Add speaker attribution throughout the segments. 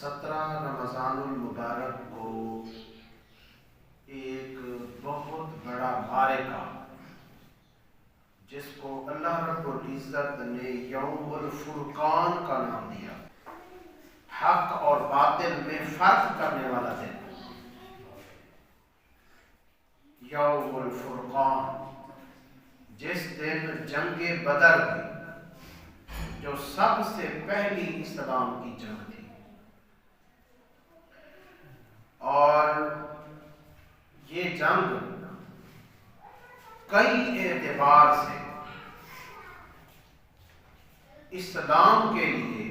Speaker 1: 17 رمضان المبارک کو ایک بہت بڑا معرکہ جس کو اللہ رب العزت نے یوم الفرقان کا نام دیا، حق اور باطل میں فرق کرنے والا دن، یوم الفرقان، جس دن جنگ بدر ہوئی جو سب سے پہلی اسلام کی جنگ تھی، اور یہ جنگ کئی اعتبار سے اسلام کے لیے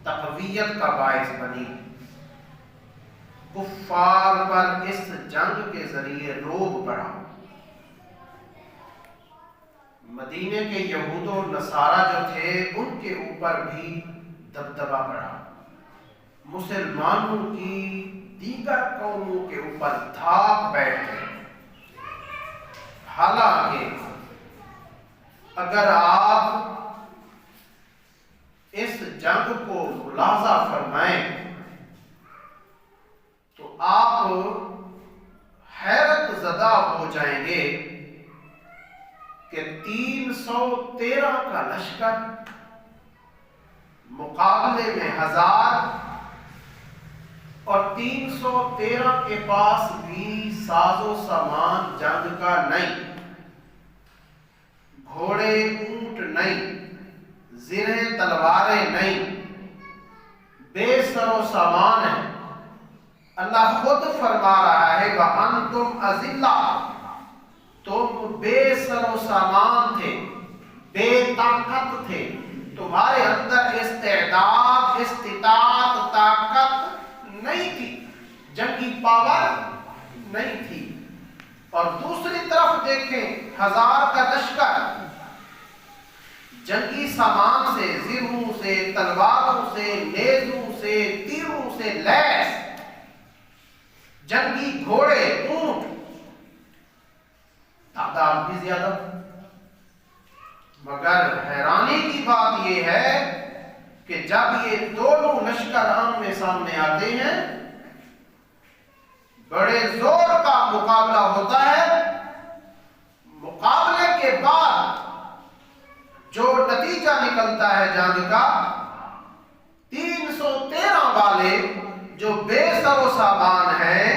Speaker 1: تقویت کا باعث بنی۔ کفار پر اس جنگ کے ذریعے روب بڑھا، مدینے کے یہود و نصارہ جو تھے ان کے اوپر بھی دبدبہ بڑھا، مسلمانوں کی دیگر قوموں کے اوپر دھاک بیٹھ گئے۔ حالانکہ اگر آپ اس جنگ کو ملاحظہ فرمائیں تو آپ حیرت زدہ ہو جائیں گے کہ 313 کا لشکر مقابلے میں 1000 اور 313 کے پاس بھی ساز و سامان جنگ کا نہیں، گھوڑے اونٹ نہیں، زرہیں تلواریں نہیں، بے سر و سامان ہے۔ اللہ خود فرما رہا ہے وَأَنْتُمْ أَذِلَّةٌ، تم بے سر و سامان تھے، بے طاقت تھے، تمہارے اندر استعداد، استطاعت، طاقت نہیں تھی، جنگی پاور نہیں تھی۔ اور دوسری طرف دیکھیں 1000 کا لشکر جنگی سامان سے، زرہوں سے، تلواروں سے، نیزوں سے، تیروں سے لیس، جنگی گھوڑے، اونٹ، تعداد بھی زیادہ۔ مگر حیرانی کی بات یہ ہے کہ جب یہ دونوں لشکر آمنے سامنے آتے ہیں، بڑے زور کا مقابلہ ہوتا ہے۔ مقابلے کے بعد جو نتیجہ نکلتا ہے جنگ کا، 313 والے جو بے سر و سامان ہیں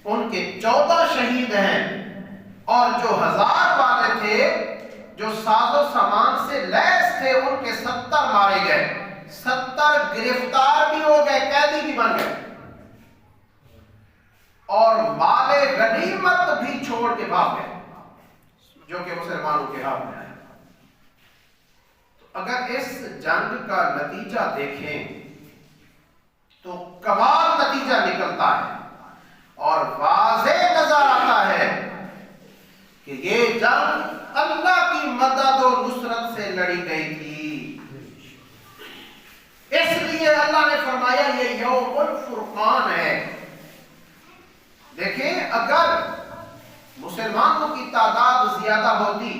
Speaker 1: ان کے 14 شہید ہیں، اور جو 1000 والے تھے جو ساز و سامان سے لیس تھے ان کے 70 مارے گئے، 70 گرفتار بھی ہو گئے، قیدی بھی بن گئے، اور مال غنیمت بھی چھوڑ کے بھاگ گئے جو کہ مسلمانوں کے ہاتھ میں آئے۔ تو اگر اس جنگ کا نتیجہ دیکھیں تو کمال نتیجہ نکلتا ہے اور واضح نظر آتا ہے کہ یہ جنگ اللہ کی مدد و نصرت سے لڑی گئی تھی۔ اس لیے اللہ نے فرمایا یہ یوم الفرقان ہے۔ دیکھیں اگر مسلمانوں کی تعداد زیادہ ہوتی،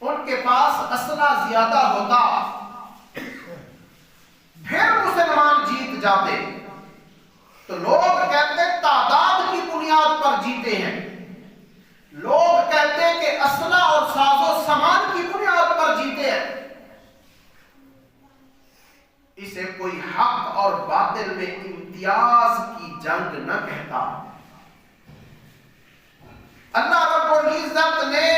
Speaker 1: ان کے پاس اسلحہ زیادہ ہوتا، پھر مسلمان جیت جاتے تو لوگ کہتے تعداد کی بنیاد پر جیتے ہیں، لوگ کہتے ہیں کہ اسلحہ اور ساز و سامان کی بنیاد پر جیتے ہیں۔ اسے کوئی حق اور باطل میں امتیاز کی جنگ نہ کہتا۔ اللہ رب العزت نے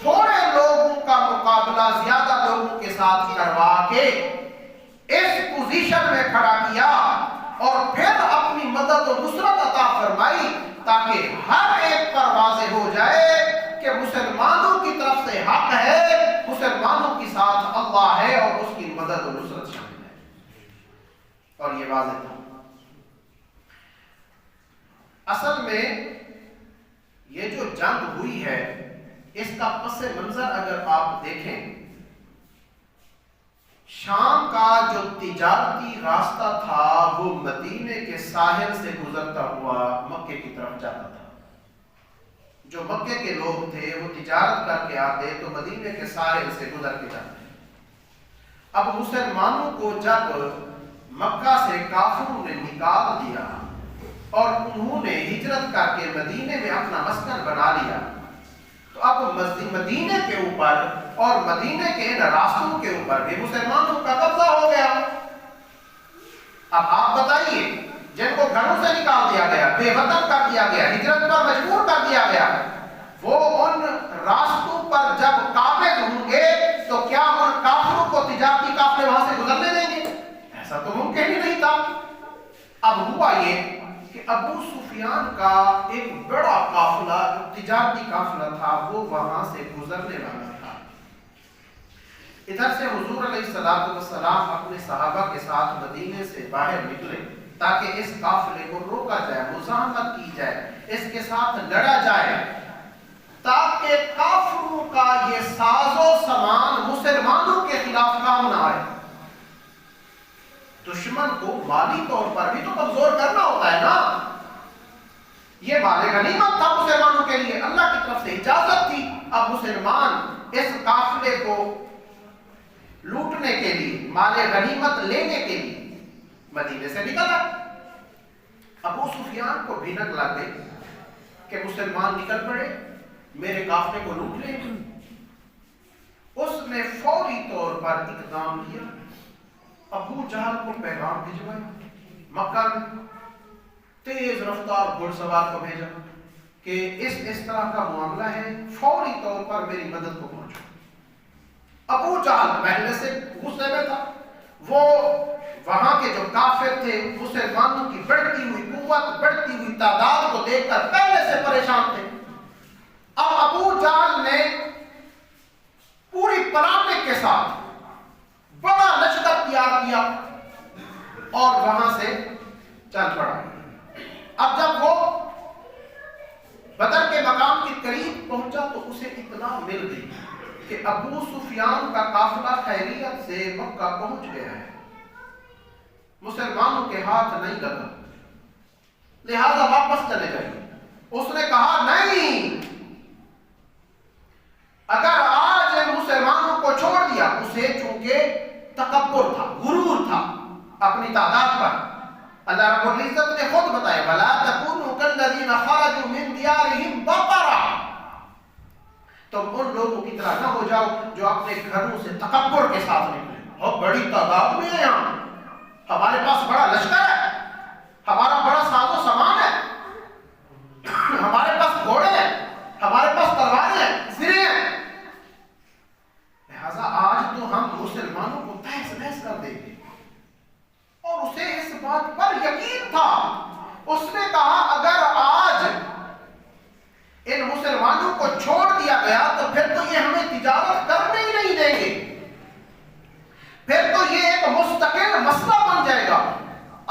Speaker 1: تھوڑے لوگوں کا مقابلہ زیادہ لوگوں کے ساتھ کروا کے اس پوزیشن میں کھڑا کیا اور پھر اپنی مدد و نصرت عطا فرمائی تاکہ ہر ایک پر واضح ہو جائے کہ مسلمانوں کی طرف سے حق ہے، مسلمانوں کے ساتھ اللہ ہے اور اس کی مدد و نصرت شامل ہے، اور یہ واضح تھا۔ اصل میں یہ جو جنگ ہوئی ہے اس کا پس منظر اگر آپ دیکھیں، شام کا جو تجارتی راستہ تھا وہ مدینے کے ساحل سے گزرتا ہوا مکے کی طرف جاتا تھا۔ جو مکے کے لوگ تھے وہ تجارت کر کے آتے تو مدینے کے ساحل سے گزر کے جاتے، اب مسلمانوں کو جب مکہ سے کافروں نے نکال دیا اور انہوں نے ہجرت کر کے مدینے میں اپنا مسکن بنا لیا، تو اب مدینے کے اوپر اور مدینے کے ان راستوں کے اوپر بھی مسلمانوں کا قبضہ ہو گیا۔ اب آپ بتائیے، جن کو گھروں سے نکال دیا گیا، بے وطن کر دیا گیا، ہجرت پر مجبور کر دیا گیا، وہ ان راستوں پر جب قابض ہوں گے تو کیا ان کافروں کو تجارتی قافلے وہاں سے گزرنے دیں گے؟ ایسا تو ممکن ہی نہیں تھا۔ اب ہوا یہ کہ ابو سفیان کا ایک بڑا قافلہ، تجارتی قافلہ تھا، وہ وہاں سے گزرنے والا تھا۔ ادھر سے حضور علیہ السلام اپنے صحابہ کے ساتھ مدینے سے باہر نکلے تاکہ اس قافلے کو روکا جائے، مزاحمت کی جائے، اس کے ساتھ لڑا جائے، تاکہ کافروں کا یہ ساز و سامان مسلمانوں کے خلاف کام نہ آئے۔ دشمن کو مالی طور پر بھی تو کمزور کرنا ہوتا ہے نا۔ یہ مال غنیمت تھا مسلمانوں کے لیے، اللہ کی طرف سے اجازت تھی۔ اب مسلمان اس قافلے کو لوٹنے کے لیے، مال غنیمت لینے کے لیے مدینے سے نکلا۔ ابو سفیان کو بھینک لگ گئی کہ مسلمان نکل پڑے، میرے قافلے کو لوٹ لیں۔ اس نے فوری طور پر اقدام کیا، ابو جہل کو پیغام بھیجوایا، مکہ میں تیز رفتار گھڑ سوار کو بھیجا کہ اس طرح کا معاملہ ہے، فوری طور پر میری مدد کو پہنچو۔ ابو جہل پہلے سے غصے میں تھا، وہ وہاں کے جو کافر تھے مسلمانوں کی بڑھتی ہوئی قوت، بڑھتی ہوئی تعداد کو دیکھ کر پہلے سے پریشان تھے۔ اب ابو جہل نے پوری پلاننگ کے ساتھ بڑا لشکر تیار کیا اور وہاں سے چل پڑا۔ اب جب وہ بدر کے مقام کے قریب پہنچا تو اسے اطلاع مل گئی کہ ابو سفیان کا قافلہ خیریت سے مکہ پہنچ گیا ہے، مسلمانوں کے ہاتھ نہیں لگا، لہذا واپس چلے گئے۔ اس نے کہا نہیں، اگر آج ان مسلمانوں کو چھوڑ دیا، اسے چونکہ تکبر تھا، غرور تھا اپنی تعداد پر۔ اللہ رب العزت نے خود بتایا وَلَا تَكُونُوا كَالَّذِينَ خَرَجُوا مِن دِيَارِهِمْ بَطَرًا، تم ان لوگوں کی طرح نہ ہو جاؤ جو اپنے گھروں سے تکبر کے ساتھ نکلے۔ بہت بڑی تعداد میں ہے، یہاں ہمارے پاس بڑا لشکر ہے، ہمارا بڑا ساز و سامان ہے، ہمارے پاس گھوڑے ہیں، ہمارے پاس تلواریں ہیں، زرے ہیں، لہذا آج تو ہم مسلمانوں کو تہس نہس کر دیں گے۔ اور اسے اس بات پر یقین تھا، اس نے کہا اگر آج ان مسلمانوں کو چھوڑ دیا گیا تو پھر تو یہ ہمیں تجارت کرنے ہی نہیں دیں گے، پھر تو یہ ایک مستقل مسئلہ بن جائے گا۔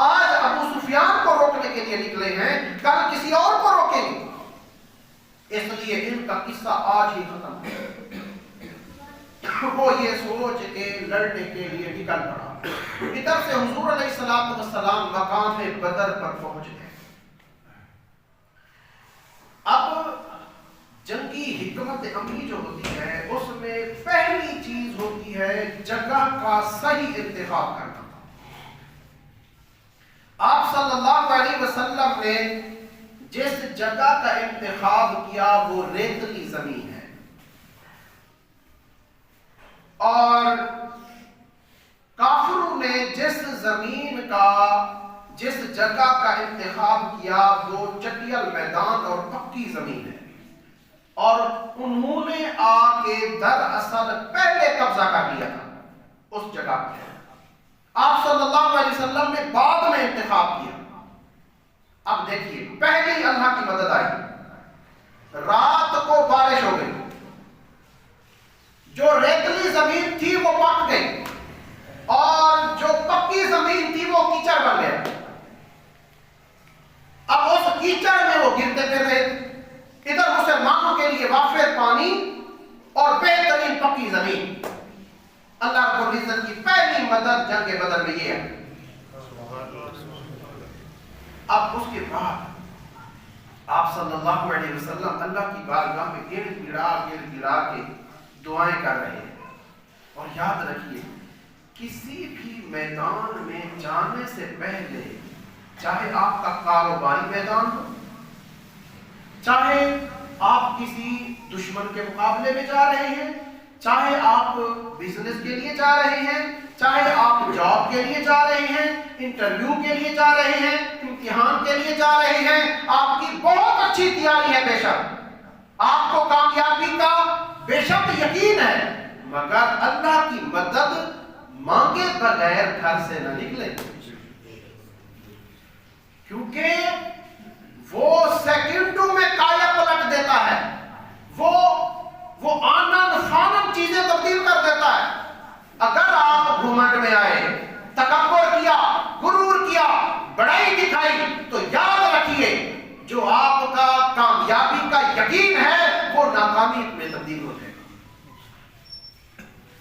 Speaker 1: آج ابو سفیان کو روکنے کے لیے نکلے ہیں، کل کسی اور کو روکیں گے، اس لیے ان کا قصہ آج ہی ختم ہو۔ وہ یہ سوچ کے لڑنے کے لیے نکل پڑا۔ ادھر سے حضور علیہ السلام مقام بدر پر پہنچ گئے۔ اب جنگی حکمت عملی جو ہوتی ہے اس میں پہلی چیز ہوتی ہے جگہ کا صحیح انتخاب کرنا۔ آپ صلی اللہ علیہ وسلم نے جس جگہ کا انتخاب کیا وہ ریتلی زمین ہے، اور کافروں نے جس جگہ کا انتخاب کیا وہ چٹیل میدان اور پکی زمین ہے، اور انہوں نے آ کے دراصل پہلے قبضہ کر لیا تھا اس جگہ پہ۔ آپ صلی اللہ علیہ وسلم نے بعد میں انتخاب کیا۔ اب دیکھیے، پہلے ہی اللہ کی مدد آئی، رات کو بارش ہو گئی، جو ریتلی زمین تھی وہ پک گئی، اور جو پکی زمین تھی وہ کیچڑ بن گیا۔ اب اس کیچڑ میں وہ گرتے پھر رہے تھے، ادھر مسلمانوں کے لیے وافر پانی اور بہترین پکی زمین۔ اللہ رب العزت کی پہلی مدد جنگ بدر میں یہ ہے۔ اب اس کے بعد آپ صلی اللہ علیہ وسلم اللہ کی بارگاہ میں گڑ گڑا کے دعائیں کر رہے ہیں، اور یاد رکھیے کسی بھی میدان میں جانے سے پہلے، چاہے آپ کا کاروباری میدان ہو، چاہے آپ کسی دشمن کے مقابلے میں جا رہے ہیں، چاہے آپ بزنس کے لیے جا رہے ہیں، چاہے آپ جاب کے لیے جا رہے ہیں، انٹرویو کے لیے جا رہے ہیں، امتحان کے لیے جا رہے ہیں، آپ کی بہت اچھی تیاری ہے، بے شک آپ کو کامیابی کا بے شک یقین ہے، مگر اللہ کی مدد مانگے بغیر گھر سے نہ نکلے، کیونکہ وہ سیکنڈوں میں کایا پلٹ دیتا ہے، وہ آنن فانن چیزیں تبدیل کر دیتا ہے۔ اگر آپ گھمنڈ میں آئے، تکبر کیا، غرور کیا، بڑائی دکھائی، تو یاد رکھیے جو آپ کا کامیابی کا یقین ہے وہ ناکامی میں تبدیل ہو جائے گا۔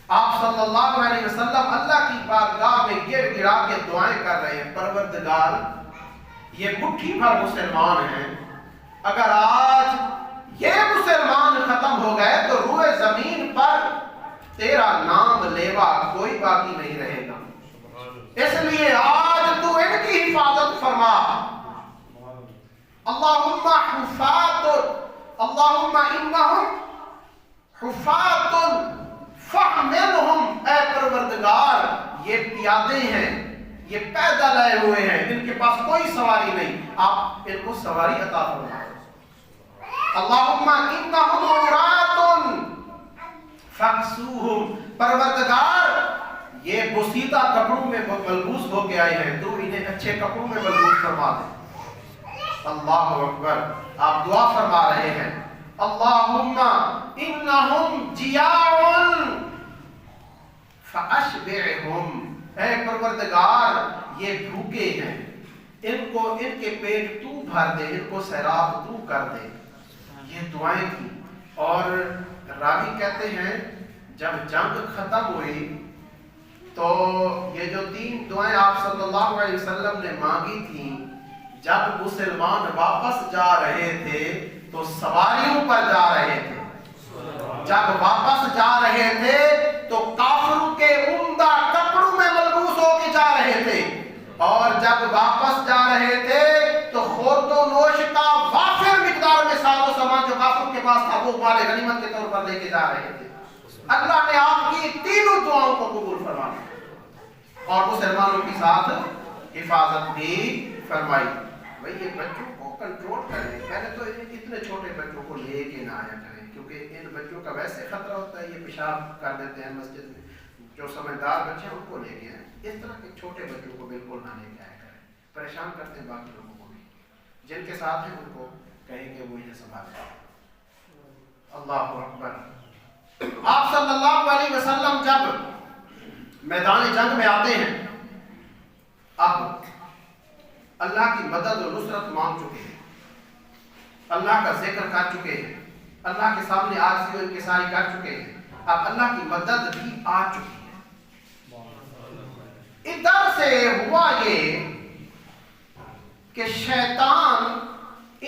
Speaker 1: آپ صلی اللہ علیہ وسلم اللہ کی بارگاہ میں گر گرا کے دعائیں کر رہے ہیں، پروردگار یہ مٹھی بھر مسلمان ہیں، اگر آج یہ مسلمان ختم ہو گئے تو روئے زمین پر تیرا نام لیوا کوئی باقی نہیں رہے گا، اس لیے آج تو ان کی حفاظت فرما۔ اللہم حفاظ، اللہم انہم حفاظ فاحملہم، اے پروردگار یہ پیادے ہیں، یہ پیدل آئے ہوئے ہیں، ان کے پاس کوئی سواری نہیں، آپ ان کو سواری عطا فرمائے۔ اللہم انہم عراۃ فاکسوہم، پروردگار یہ بسیطہ کپڑوں میں ملبوس ہو کے آئے ہیں، تو انہیں اچھے کپڑوں میں ملبوس فرما دے۔ اللہ اکبر، آپ دعا فرما رہے ہیں اللہم انہم جیاع فاشبعہم، اے پروردگار یہ بھوکے ہیں، ان کے پیٹ تو بھر دے، ان کو سیراب تو کر دے۔ یہ دعائیں کی، اور راوی کہتے ہیں جب جنگ ختم ہوئی تو یہ جو 3 دعائیں آپ صلی اللہ علیہ وسلم نے مانگی تھیں، جب مسلمان واپس جا رہے تھے تو سواریوں پر جا رہے تھے، جب واپس جا رہے تھے تو کافروں کے عمدہ کپڑوں میں ملبوس ہو کے جا رہے تھے، اور جب واپس جا رہے تھے تو خورد و نوش کا وافر مقدار میں ساز و سامان جو کافروں کے پاس تھا وہ مال غنیمت کے طور پر لے کے جا رہے تھے۔ اللہ نے آپ کی تینوں دعاؤں کو قبول فرمایا اور مسلمانوں کے ساتھ حفاظت بھی فرمائی۔ بھئی یہ بچوں کو کنٹرول کریں، پہلے تو اتنے چھوٹے بچوں کو لے کے نہ آیا کریں، کیونکہ ان بچوں کا ویسے خطرہ ہوتا ہے، یہ پیشاب کر دیتے ہیں مسجد میں، جو سمجھدار بچے ہیں ان کو لے کے آئیں، اس طرح کے چھوٹے بچوں کو بالکل نہ لے کے آیا کریں، پریشان کرتے ہیں باقی لوگوں کو بھی، جن کے ساتھ ہیں ان کو کہیں کہ وہ انہیں سنبھالیں۔ اللہ اکبر۔ آپ صلی اللہ علیہ وسلم جب میدان جنگ میں آتے ہیں، اب اللہ کی مدد و نصرت مانگ چکے ہیں، اللہ کا ذکر کر چکے ہیں، اللہ کے سامنے عاجزی و انکساری کر چکے ہیں، اب اللہ کی مدد بھی آ چکی ہے۔ ادھر سے ہوا یہ کہ شیطان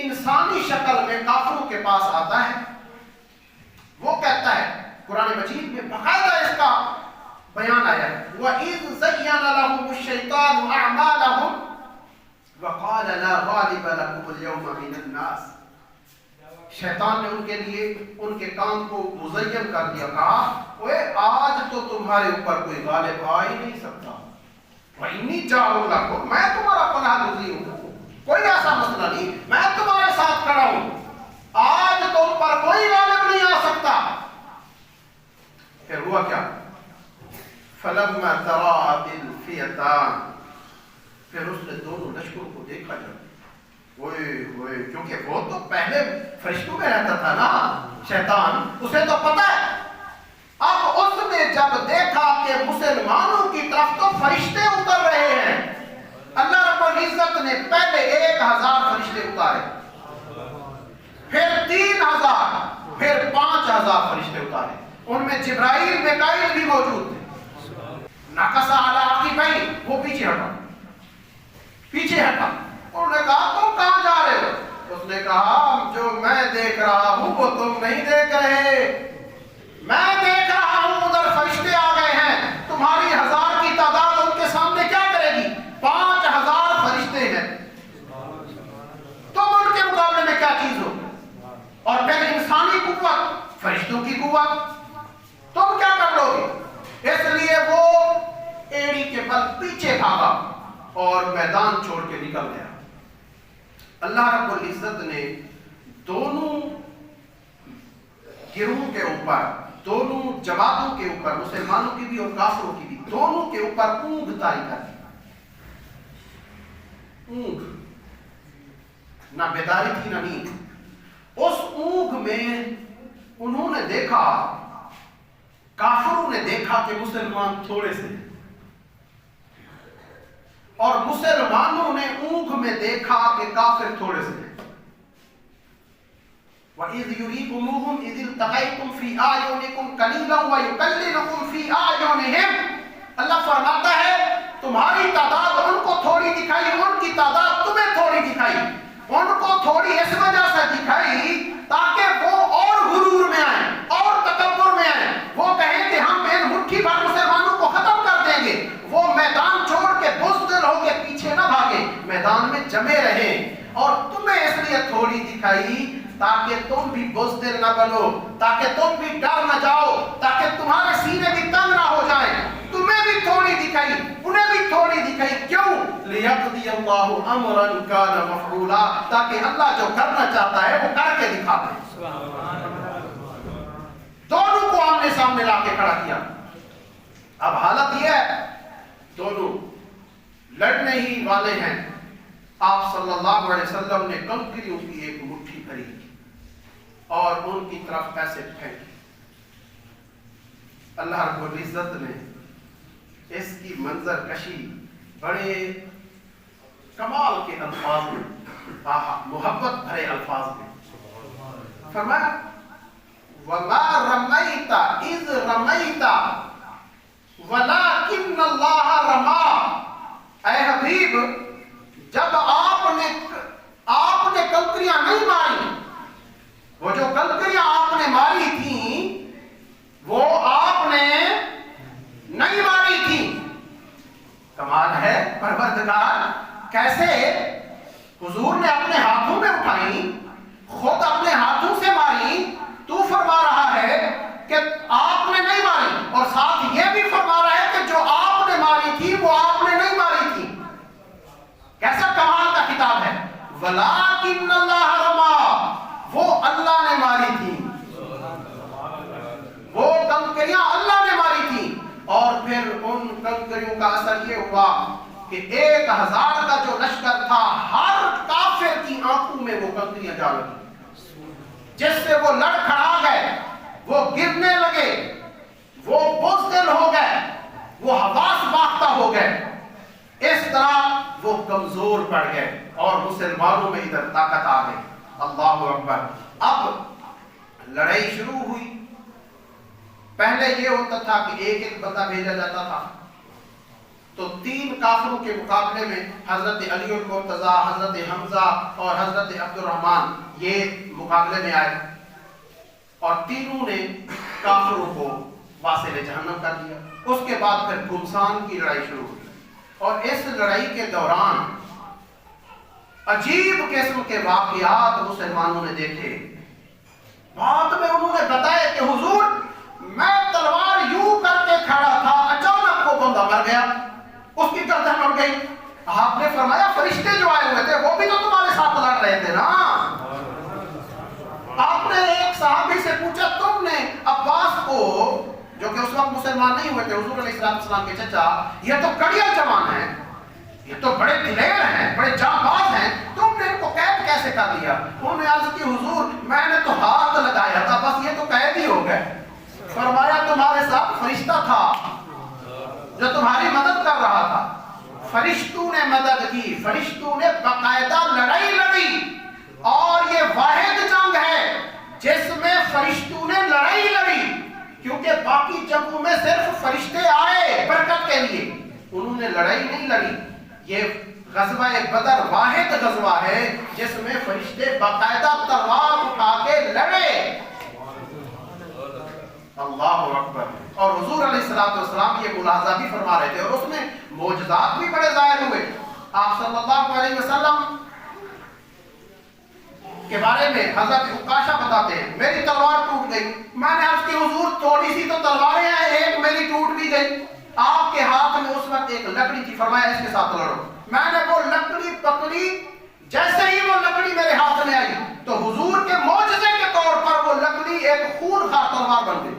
Speaker 1: انسانی شکل میں کافروں کے پاس آتا ہے، وہ کہتا ہے، قرآن مجید میں باقاعدہ اس کا بیان آیا ہے، وَإِذْ زَيَّنَ لَهُمُ الشَّيْطَانُ أَعْمَالَهُمْ وَقَالَ لَا غَالِبَ لَكُمُ الْيَوْمَ مِنَ النَّاسِ، شیطان نے ان کے لیے ان کے کام کو مزین کر دیا، کہا اوے آج تو تمہارے اوپر کوئی غالب آ ہی نہیں سکتا، وَإِنِّي جَاعِلٌ لَكُمْ، میں تمہارا پناہ گزیر ہوں، کوئی ایسا مسئلہ نہیں، میں تمہارے ساتھ کھڑا ہوں، آج تم پر کوئی غالب نہیں آ سکتا۔ پھر ہوا کیا؟ فَلَمَّا تَرَاءَتِ الْفِئَتَانِ، پھر اس نے دونوں لشکروں کو دیکھا جب، ہوئے کیونکہ وہ تو پہلے فرشتوں میں رہتا تھا نا شیطان، اسے تو پتہ ہے، اب اس نے جب دیکھا کہ مسلمانوں کی طرف تو فرشتے اتر رہے ہیں، اللہ رب العزت نے پہلے 1000 فرشتے اتارے، پھر 3000، پھر 5000 فرشتے اتارے، ان میں جبرائیل میکائیل بھی موجود تھے۔ نقص علی عقبیہ، وہ پیچھے ہٹا، انہوں نے کہا تم کہاں جا رہے ہو؟ اس نے کہا جو میں دیکھ رہا ہوں وہ تم نہیں دیکھ رہے، میں دیکھ رہا ہوں ادھر فرشتے آ گئے ہیں، تمہاری 1000 کی فرشتوں کی قوت، تم کیا کر لو گے؟ اس لیے وہ ایڑی کے بل پیچھے بھاگا اور میدان چھوڑ کے نکل گیا۔ اللہ رب العزت نے دونوں گروہوں کے اوپر، دونوں جماعتوں کے اوپر، مسلمانوں کی بھی اور کافروں کی بھی، دونوں کے اوپر اونگ طاری کر دی۔ اونگ، نہ بیداری تھی نہ نیند۔ اس اونگ میں انہوں نے دیکھا، کافروں نے دیکھا کہ مسلمان تھوڑے سے، اور مسلمانوں نے اونگ میں دیکھا کہ کافر تھوڑے سے۔ وَإِذْ يُرِيكُمُوهُمْ إِذِ الْتَقَيْتُمْ فِي أَعْيُنِكُمْ قَلِيلًا وَيُقَلِّلُكُمْ فِي أَعْيُنِهِمْ۔ اللہ فرماتا ہے تمہاری تعداد ان کو تھوڑی دکھائی، ان کی تعداد تمہیں تھوڑی دکھائی، ان کو تھوڑی اس وجہ سے دکھائی تاکہ وہ اور غرور میں آئیں اور تکبر میں آئیں، وہ کہیں کہ ہم ایک مٹھی بھر مسلمانوں کو ختم کر دیں گے، وہ میدان چھوڑ کے بزدل ہو کے پیچھے نہ بھاگیں، میدان میں جمے رہیں۔ اور تمہیں اس لیے تھوڑی دکھائی تاکہ تم بھی بزدل نہ بنو، تاکہ تم بھی ڈر نہ جاؤ، تاکہ تمہارے سینے بھی تنگ نہ ہو جائیں۔ تمہیں بھی تھوڑی دکھائی، انہیں بھی تھوڑی دکھائی، کیوں؟ لِيَقْضِيَ اللَّهُ أَمْرًا كَانَ مَفْعُولًا، تاکہ اللہ جو کرنا چاہتا ہے وہ کر کے دکھا دے۔ دونوں کو آمنے سامنے لا کے کھڑا کیا۔ اب حالت یہ ہے دونوں لڑنے ہی والے ہیں۔ آپ صلی اللہ علیہ وسلم نے کنکریوں کی ایک مٹھی بھری اور ان کی طرف پیسے پھینکے۔ اللہ رب العزت نے اس کی منظر کشی بڑے کمال کے الفاظ میں، محبت بھرے الفاظ میں فرمایا وَمَا رَمَيْتَ إِذْ رَمَيْتَ وَلَكِنَّ اللَّهَ رَمَى۔ اے حبیب، جب آپ نے کنکریاں نہیں ماری، وہ جو کنکریاں آپ نے ماری تھیں وہ آپ نے نہیں ماری تھیں۔ کمال ہے پروردگار، کیسے حضور نے اپنے ہاتھوں میں اٹھائی، خود اپنے ہاتھوں سے ماری، تو فرما رہا ہے کہ آپ نے نہیں ماری، اور ساتھ یہ بھی فرما رہا ہے کہ جو آپ نے ماری تھی وہ آپ نے نہیں ماری تھی۔ کیسا کمال کا خطاب ہے۔ وَلَٰكِنَّ اللَّهَ رَمَى، وہ اللہ نے ماری تھی، وہ کنکریاں اللہ نے ماری تھی۔ اور پھر ان کنکریوں کا اثر یہ ہوا کہ 1000 کا جو لشکر تھا، ہر کافر کی آنکھوں میں وہ کنکریاں جا لگی، جس سے وہ لڑ کھڑا گئے، وہ گرنے لگے، وہ بزدل ہو گئے، وہ حواس باختہ ہو گئے۔ اس طرح وہ کمزور پڑ گئے اور مسلمانوں میں ادھر طاقت آ گئی۔ اللہ اکبر۔ اب لڑائی شروع ہوئی۔ پہلے یہ ہوتا تھا کہ ایک ایک بندہ بھیجا جاتا تھا، تو 3 کافروں کے مقابلے میں حضرت علی المرتضیٰ، حضرت حمزہ اور حضرت عبد الرحمن یہ مقابلے میں آئے، اور تینوں نے کافروں کو واصل جہنم کر دیا۔ اس کے بعد پھر گمسان کی لڑائی شروع ہوئی، اور اس لڑائی کے دوران عجیب قسم کے واقعات مسلمانوں نے دیکھے۔ بعد میں انہوں نے بتایا کہ حضور میں تلوار یوں کر کے کھڑا تھا، اچانک وہ بندہ مر گیا، اس کی گردن مر گئی۔ آپ نے فرمایا فرشتے جو آئے ہوئے تھے وہ بھی تو تمہارے ساتھ لڑ رہے تھے نا۔ آپ نے ایک صحابی سے پوچھا تم نے عباس کو، جو کہ اس وقت مسلمان نہیں ہوئے تھے، حضور علیہ السلام کے چچا، یہ تو کڑیا جوان ہیں، یہ تو بڑے دلیر ہیں، بڑے جانباز ہیں، تم نے ان کو قید کیسے کر لیا؟ انہوں نے عرض کی حضور میں نے تو ہاتھ لگایا تھا، بس یہ تو قید ہی ہو گئے۔ فرمایا تمہارے ساتھ فرشتہ تھا جو تمہاری مدد کر رہا تھا، فرشتوں نے مدد کی، فرشتوں نے باقاعدہ لڑائی لڑی، اور یہ واحد جنگ ہے جس میں فرشتوں نے لڑائی لڑی، کیونکہ باقی جنگوں میں صرف فرشتے آئے برکت کے لیے، انہوں نے لڑائی نہیں لڑی۔ یہ غزوہ بدر واحد غزوہ ہے جس میں فرشتے باقاعدہ تلوار اٹھا کے لڑے۔ اللہ اکبر۔ اور حضور علیہ السلام یہ ملاحظہ بھی فرما رہے تھے، اور اس میں معجزات بھی بڑے ظاہر ہوئے۔ آپ صلی اللہ علیہ وسلم کے بارے میں حضرت عکاشہ بتاتے ہیں میری تلوار ٹوٹ گئی، میں نے عرض کی حضور تھوڑی سی تو تلواریں ہیں، ایک میری ٹوٹ بھی گئی، آپ کے ہاتھ میں اس وقت ایک لکڑی تھی، فرمایا اس کے ساتھ لڑو، میں نے وہ لکڑی پکڑی، جیسے ہی وہ لکڑی میرے ہاتھ میں آئی تو حضور کے معجزے کے طور پر وہ لکڑی ایک خونخوار تلوار بن گئی،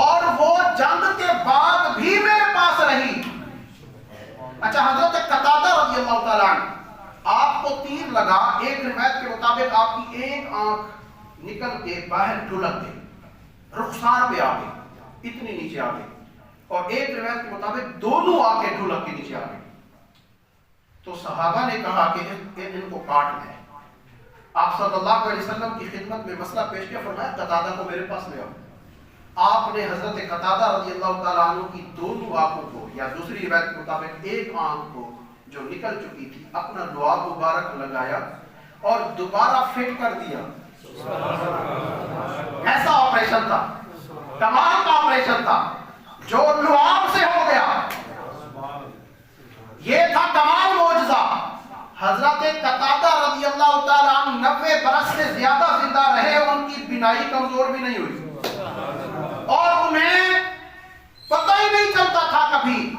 Speaker 1: اور وہ جنگ کے بعد بھی میرے پاس رہی۔ اچھا، حضرت قتادہ رضی اللہ تعالیٰ عنہ، آپ کو تیر لگا، ایک روایت کے مطابق آپ کی ایک آنکھ نکل کے باہر ڈھلک گئی، رخسار پہ آ گئی، اتنی نیچے آ گئی، اور ایک روایت کے مطابق دونوں آنکھیں ڈھلک کے نیچے آ گئی۔ تو صحابہ نے کہا کہ ان کو کاٹ دیں۔ آپ صلی اللہ علیہ وسلم کی خدمت میں مسئلہ پیش کیا، فرمایا قتادہ کو میرے پاس لے آؤ۔ آپ نے حضرت قتادہ رضی اللہ تعالیٰ عنہ کی دونوں آنکھوں کو، یا دوسری روایت کے مطابق ایک آنکھ کو جو نکل چکی تھی، اپنا لعاب مبارک لگایا اور دوبارہ فٹ کر دیا۔ ایسا آپریشن تھا، کمال کا آپریشن تھا، جو لعاب سے ہو گیا، یہ تھا کمال معجزہ۔ حضرت قتادہ رضی اللہ تعالیٰ عنہ 90 برس سے زیادہ زندہ رہے، ان کی بینائی کمزور بھی نہیں ہوئی، اور انہیں پتہ ہی نہیں چلتا تھا کبھی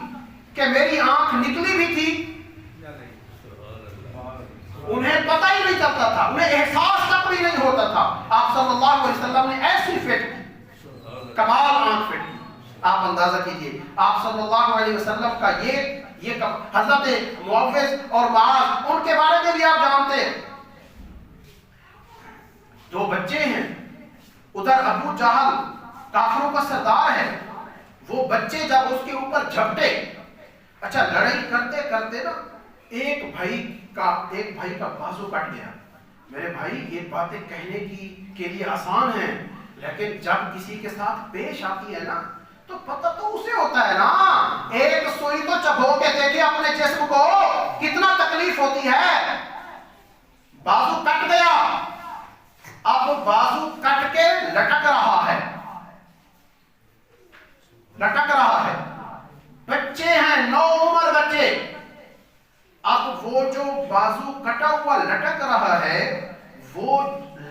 Speaker 1: کہ میری آنکھ نکلی بھی تھی، انہیں پتہ ہی نہیں چلتا تھا، انہیں احساس تک بھی نہیں ہوتا تھا۔ آپ صلی اللہ علیہ وسلم نے ایسی فٹ کی، کمال آنکھ فٹ کی۔ آپ اندازہ کیجئے آپ صلی اللہ علیہ وسلم کا یہ حضرت معوذ اور معاذ، ان کے بارے میں بھی آپ جانتے ہیں، دو بچے ہیں، ادھر ابو جہل کافروں کا سردار ہے، وہ بچے جب اس کے اوپر جھپٹے، اچھا لڑائی کرتے کرتے نا ایک بھائی کا بازو کٹ گیا۔ میرے بھائی یہ باتیں کہنے کے لیے آسان ہیں، لیکن جب کسی کے ساتھ پیش آتی ہے نا تو پتہ تو اسے ہوتا ہے نا، ایک سوئی تو چبھو کے دیکھے اپنے جسم کو، کتنا تکلیف ہوتی ہے۔ بازو کٹ گیا، اب بازو کٹ کے لٹک رہا ہے، بچے ہیں، 9 عمر بچے، اب وہ جو بازو کٹا ہوا لٹک رہا ہے وہ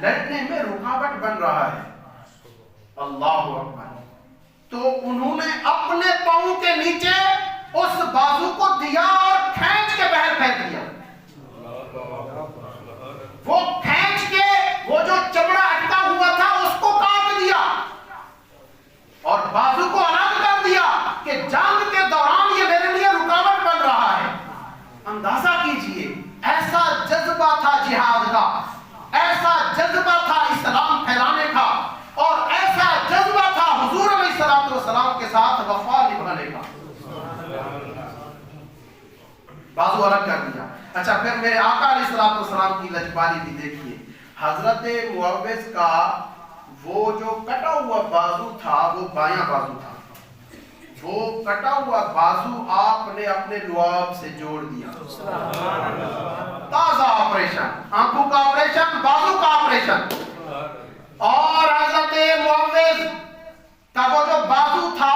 Speaker 1: لڑنے میں رکاوٹ بن رہا ہے۔ اللہ اکبر! تو انہوں نے اپنے پاؤں کے نیچے اس بازو کو دیا اور کھینچ کے باہر پھینک دیا۔ وہ کھینچ کے وہ جو چمڑا اٹکا ہوا تھا اس کو کاٹ دیا اور بازو کو الگ کر دیا کہ جنگ کے دوران یہ میرے لیے رکاوٹ بن رہا ہے۔ اندازہ کیجئے، ایسا جذبہ تھا جہاد کا، ایسا جذبہ تھا اسلام پھیلانے کا، اور ایسا جذبہ تھا حضور علیہ السلام کے ساتھ وفا نبھانے کا۔ بازو الگ کر دیا۔ اچھا، پھر میرے آقا علیہ السلام کی لجبالی بھی دیکھیے، حضرت معوذ کا وہ جو کٹا ہوا بازو تھا وہ بایاں بازو تھا، وہ کٹا ہوا بازو آپ نے اپنے لعاب سے جوڑ دیا۔ تازہ آپریشن، آنکھوں کا آپریشن، بازو کا آپریشن، اور حضرت معوذ کا وہ جو بازو تھا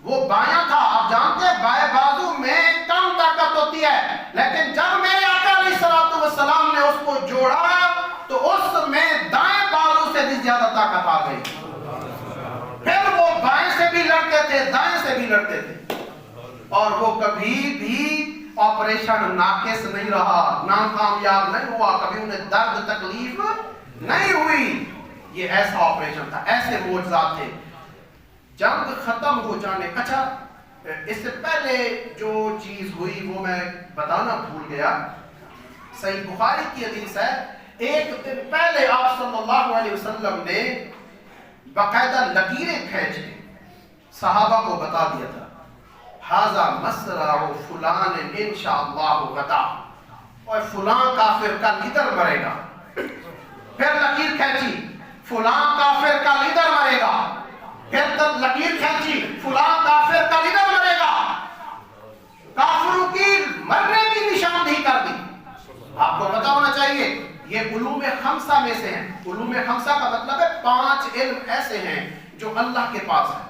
Speaker 1: وہ بایاں تھا۔ آپ جانتے ہیں بائیں بازو میں کم طاقت ہوتی ہے، لیکن جب میرے آقا علیہ السلام نے اس کو جوڑا تو اس میں دائیں بازو سے بھی زیادہ طاقت آ گئی، پھر وہ بائیں سے بھی لڑتے تھے، دائیں سے بھی لڑتے تھے، اور وہ کبھی بھی آپریشن ناقص نہیں رہا، ناکامیاب نہیں ہوا، کبھی انہیں درد تکلیف نہیں ہوئی۔ یہ ایسا آپریشن تھا، ایسے معجزات تھے۔ جنگ ختم ہو جانے، اچھا اس سے پہلے جو چیز ہوئی وہ میں بتانا بھول گیا، صحیح بخاری کی حدیث ہے، ایک دن پہلے آپ صلی اللہ علیہ وسلم نے باقاعدہ لکیریں کھینچ کے صحابہ کو بتا دیا تھا، ھذا مصرع فلان انشاءاللہ غدا، اور فلاں کافر کا لیڈر مرے گا۔ پھر لکیر کھینچی، فلاں کافر کا لیڈر مرے گا، پھر لکیر کھینچی، فلاں کافر کا لیڈر مرے گا، کافروں کی مرنے کی نشاندہی کر دی۔ آپ کو پتا ہونا چاہیے یہ علوم خمسہ میں سے ہیں۔ علوم خمسہ کا مطلب ہے 5 علم ایسے ہیں جو اللہ کے پاس ہیں۔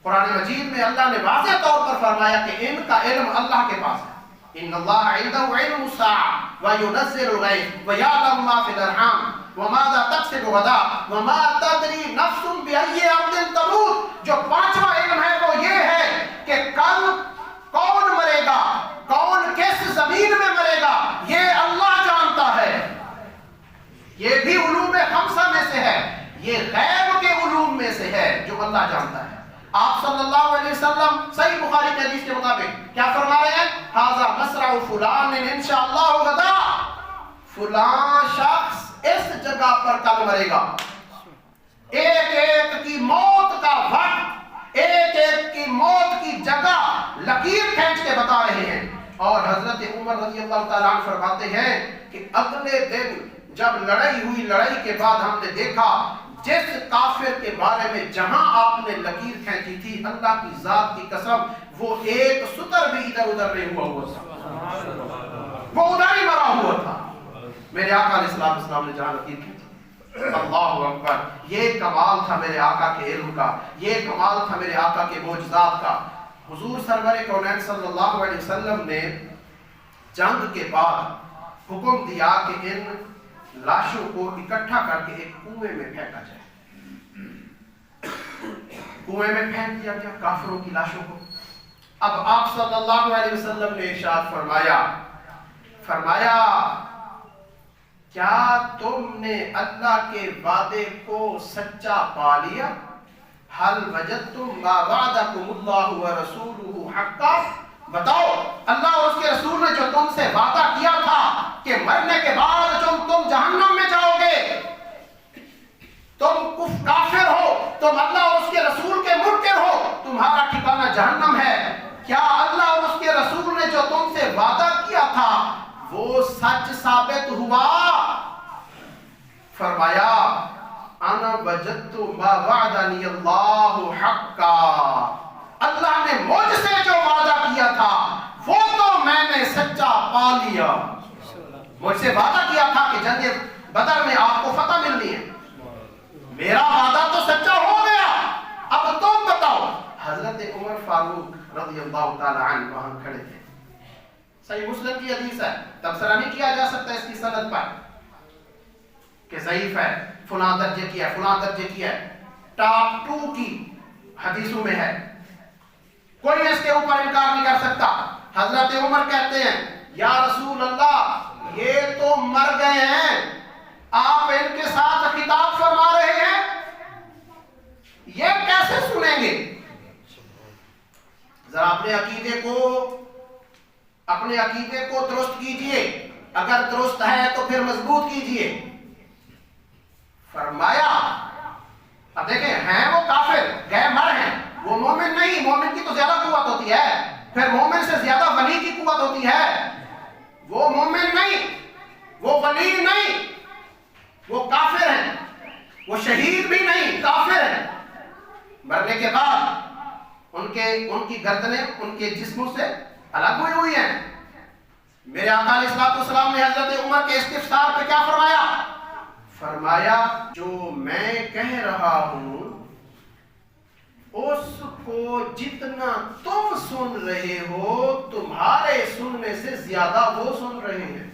Speaker 1: قرآن مجید میں اللہ نے واضح طور پر فرمایا کہ ان کا علم اللہ کے پاس ہے۔ ان اللہ عنده علم الساعة وينزل الغیث ويعلم ما في الارحام وماذا تکسب غدا وما تدری نفس بأي ارض تموت. جو پانچواں علم ہے وہ یہ ہے کہ کل کون مرے گا، کون کس زمین میں مرے گا، یہ اللہ جانتا ہے. یہ بھی علوم خمسہ میں سے ہے، یہ غیب کے علوم میں سے ہے جو اللہ جانتا ہے. آپ صلی اللہ علیہ وسلم صحیح بخاری کی حدیث کے مطابق کیا فرما رہے ہیں؟ ھذا مسرع فلان انشاءاللہ غدا. فلاں شخص اس جگہ پر کل مرے گا. ایک ایک کی موت کا وقت، ایک ایک کی موت کی جگہ لکیر کھینچ کے بتا رہے ہیں. اور حضرت عمر رضی اللہ تعالیٰ عنہ فرماتے ہیں کہ اگلے دن جب لڑائی ہوئی، لڑائی کے بعد ہم نے دیکھا جس کافر کے بارے میں جہاں آپ نے لکیر کھینچی تھی، اللہ کی ذات کی قسم وہ ایک سطر بھی ادھر ادھر نہیں ہوا تھا، وہ ادھر ہی مرا ہوا تھا. میرے آقا علیہ السلام نے جہاں لکیر کھینچی، اللہ اکبر. یہ کمال تھا میرے آقا کے علم کا، یہ کمال تھا میرے آقا کے معجزات کا. حضور سرور کونین صلی اللہ علیہ وسلم نے جنگ کے بعد حکم دیا کہ ان لاشوں کو اکٹھا کر کے ایک کنویں میں پھینکا جائے. کنویں میں پھینک دیا گیا کافروں کی لاشوں کو. اب آپ صلی اللہ علیہ وسلم نے ارشاد فرمایا کیا تم نے اللہ کے وعدے کو سچا پا لیا؟ حل وجدتم ما وعدکم اللہ ورسولہ حقا. بتاؤ اللہ اور اس کے رسول نے جو تم سے وعدہ کیا تھا کہ مرنے کے بعد تم جہنم میں جاؤ گے، تم کافر ہو، تم اللہ اور اس کے رسول کے منکر ہو، تمہارا ٹھکانہ جہنم ہے، کیا اللہ اور اس کے رسول نے جو تم سے وعدہ کیا تھا وہ سچ ثابت ہوا؟ فرمایا انا وجدت ما وعدنی اللہ حقا. اللہ نے مجھ سے جو وعدہ کیا تھا وہ تو میں نے سچا پا لیا. مجھ سے وعدہ کیا تھا کہ جنگ بدر میں آپ کو فتح ملنی ہے، میرا وعدہ تو سچا ہو گیا. اب تم بتاؤ. حضرت عمر فاروق رضی اللہ تعالی عنہ وہاں کھڑے تھے. صحیح مسلم کی حدیث ہے، تبصرہ نہیں کیا جا سکتا اس کی سند پر کہ ضعیف ہے، فلاں درجے کی ہے، فلاں درجے کی ہے. ٹاپ 2 کی حدیثوں میں ہے، کوئی اس کے اوپر انکار نہیں کر سکتا. حضرت عمر کہتے ہیں یا رسول اللہ یہ تو مر گئے ہیں، آپ ان کے ساتھ خطاب فرما رہے ہیں، یہ کیسے سنیں گے؟ ذرا اپنے عقیدے کو درست کیجئے، اگر درست ہے تو پھر مضبوط کیجئے. فرمایا اب دیکھیں ہیں وہ کافر، گئے مر ہیں، وہ مومن نہیں. مومن کی تو زیادہ قوت ہوتی ہے، پھر مومن سے زیادہ ولی کی قوت ہوتی ہے. وہ مومن نہیں، وہ ولی نہیں، وہ کافر ہیں، وہ شہید بھی نہیں، کافر ہیں. مرنے کے بعد ان کی گردنیں ان کے جسموں سے الگ ہوئی ہیں. میرے آقا علیہ السلام نے حضرت عمر کے استفسار پہ کیا فرمایا جو میں کہہ رہا ہوں اس کو جتنا تم سن رہے ہو تمہارے سننے سے زیادہ وہ سن رہے ہیں.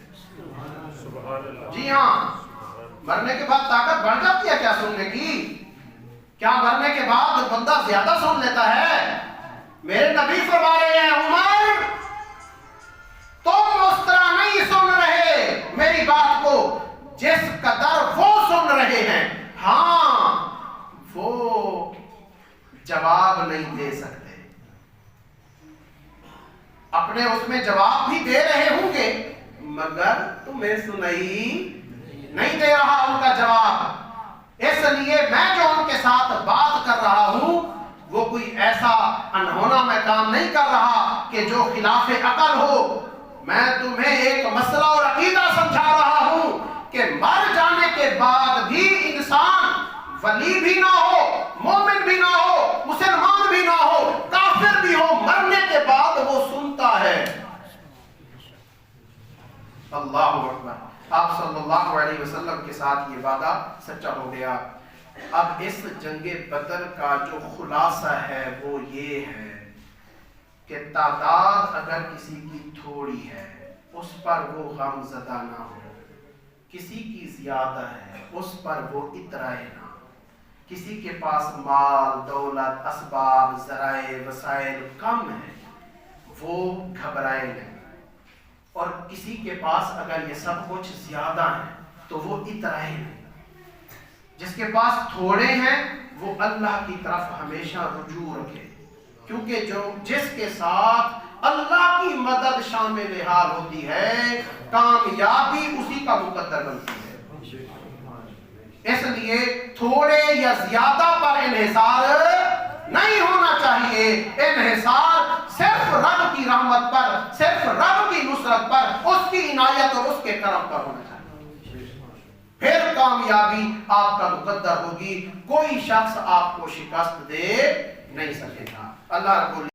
Speaker 1: جی ہاں، مرنے کے بعد طاقت بڑھ جاتی ہے کیا سننے کی؟ کیا مرنے کے بعد بندہ زیادہ سن لیتا ہے؟ میرے نبی فرما رہے ہیں عمر تم اس طرح نہیں سن رہے میری بات کو جس قدر وہ سن رہے ہیں. ہاں وہ جواب نہیں دے سکتے، اپنے اس میں جواب بھی دے رہے ہوں گے مگر تمہیں سنائی نہیں دے رہا ان کا جواب. اس لیے میں جو ان کے ساتھ بات کر رہا ہوں وہ کوئی ایسا انہونا میں کام نہیں کر رہا کہ جو خلاف عقل ہو. میں تمہیں ایک مسئلہ اور عقیدہ سمجھا رہا ہوں کہ مر جانے کے بعد بھی انسان ولی بھی نہ ہو، مومن بھی نہ ہو، مسلمان بھی نہ ہو، کافر بھی ہو، مرنے کے بعد وہ سنتا ہے. اللہ اکبر. آپ صلی اللہ علیہ وسلم کے ساتھ یہ وعدہ سچا ہو گیا. اب اس جنگ بدر کا جو خلاصہ ہے وہ یہ ہے کہ تعداد اگر کسی کی تھوڑی ہے اس پر وہ غم زدہ نہ ہو، کسی کی زیادہ ہے اس پر وہ اترائے نہ، کسی کے پاس مال دولت اسباب ذرائع وسائل کم ہے وہ گھبرائے نہیں، اور کسی کے پاس اگر یہ سب کچھ زیادہ ہے تو وہ اترائے نہیں۔ جس کے پاس تھوڑے ہیں وہ اللہ کی طرف ہمیشہ رجوع رکھے، کیونکہ جس کے ساتھ اللہ کی مدد شامل حال ہوتی ہے کامیابی اسی کا مقدر بنتی ہے۔ اس لیے تھوڑے یا زیادہ پر انحصار نہیں ہونا چاہیے، انحصار صرف رب کی رحمت پر، صرف رب کی نصرت پر، اس کی عنایت اور اس کے کرم پر ہونا چاہیے، پھر کامیابی آپ کا مقدر ہوگی، کوئی شخص آپ کو شکست دے نہیں سکے گا۔ اللہ رب